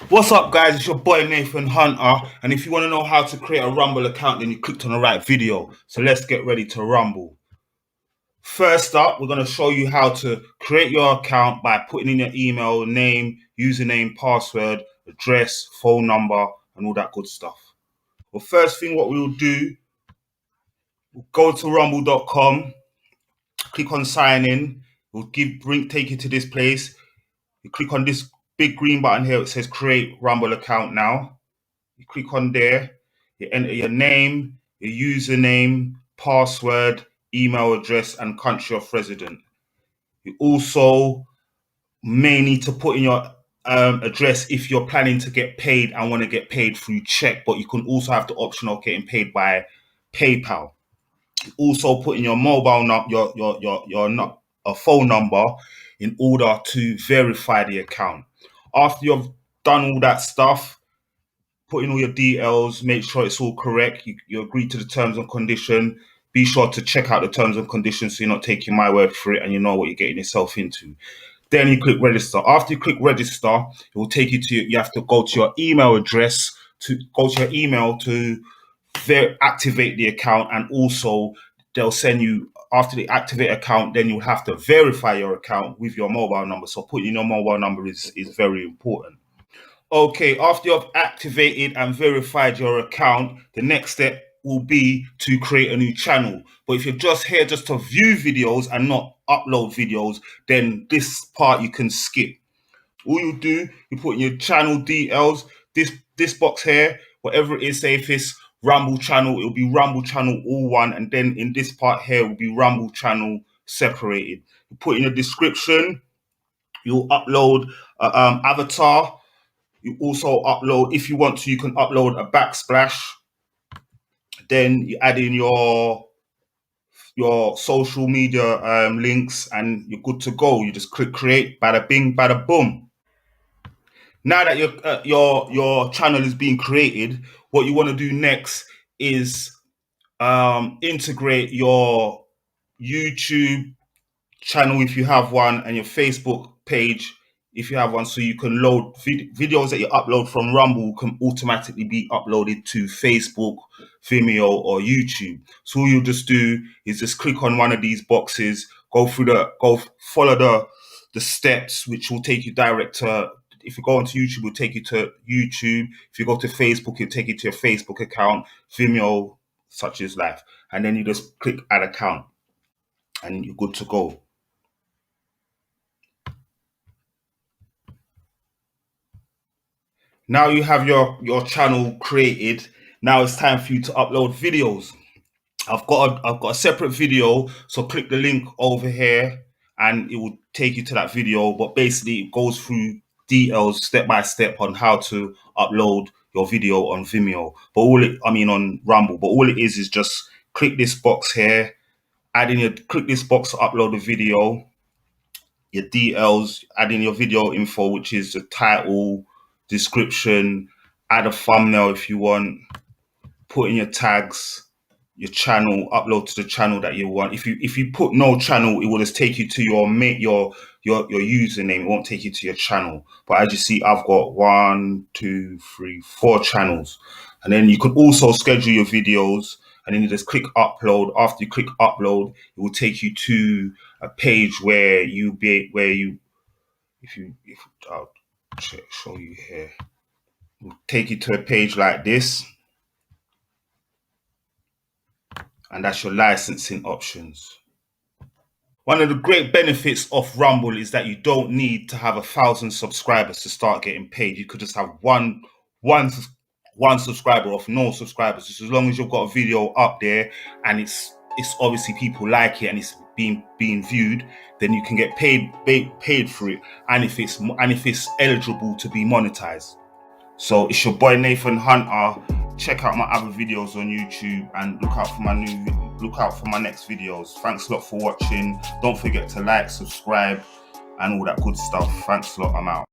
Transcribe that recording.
What's up, guys? It's your boy Hvnter, and if you want to know how to create a Rumble account, then you clicked on the right video. So let's get ready to rumble. First up, we're going to show you how to create your account by putting in your email, name, username, password, address, phone number, and all that good stuff. Well, first thing what we'll do, we'll go to rumble.com, click on sign in. We'll take you to this place. You click on this big green button here. It says create Rumble account now. You click on there, you enter your name, your username, password, email address, and country of residence. You also may need to put in your address if you're planning to get paid and want to get paid through check, but you can also have the option of getting paid by PayPal. You also put in your mobile your a phone number in order to verify the account. After you've done all that stuff, put in all your details, make sure it's all correct. You agree to the terms and condition. Be sure to check out the terms and conditions so you're not taking my word for it and you know what you're getting yourself into. Then you click register. After you click register, it will take you to, you have to go to your email address, to go to your email to activate the account, and also they'll send you, after the activate account, then you'll have to verify your account with your mobile number. So putting your mobile number is very important. Okay, after you've activated and verified your account, the next step will be to create a new channel. But if you're just here just to view videos and not upload videos, then this part you can skip. All you do, you put in your channel details, this box here, whatever it is, say if it's Rumble channel, it'll be Rumble channel all one, and then in this part here will be Rumble channel separated. You put in a description, you'll upload avatar. You also upload, if you want to, you can upload a backsplash. Then you add in your social media links, and you're good to go. You just click create, bada bing, bada boom. Now that your channel is being created, what you want to do next is integrate your YouTube channel if you have one, and your Facebook page if you have one, so you can load videos that you upload from Rumble can automatically be uploaded to Facebook, Vimeo, or YouTube. So all you just do is just click on one of these boxes, go follow the steps, which will take you direct to, if you go onto YouTube, it will take you to YouTube. If you go to Facebook, it'll take you to your Facebook account, Vimeo, such as life. And then you just click add account and you're good to go. Now you have your channel created. Now it's time for you to upload videos. I've got a separate video, so click the link over here and it will take you to that video. But basically it goes through details step by step on how to upload your video on Vimeo. But on Rumble. But all it is just click this box here, click this box to upload the video, your details, add in your video info, which is the title, description, add a thumbnail if you want, put in your tags, your channel, upload to the channel that you want. If you put no channel, it will just take you to your username. It won't take you to your channel. But as you see, I've got 4 channels. And then you can also schedule your videos, and then you just click upload. After you click upload, it will take you to a page where I'll show you here. It will take you to a page like this. And that's your licensing options. One of the great benefits of Rumble is that you don't need to have 1,000 subscribers to start getting paid. You could just have one subscriber of no subscribers. Just as long as you've got a video up there and it's obviously people like it and it's being viewed, then you can get paid for it. And if it's eligible to be monetized. So it's your boy Hvnter. Check out my other videos on YouTube and look out for my next videos. Thanks a lot for watching. Don't forget to like, subscribe, and all that good stuff. Thanks a lot. I'm out.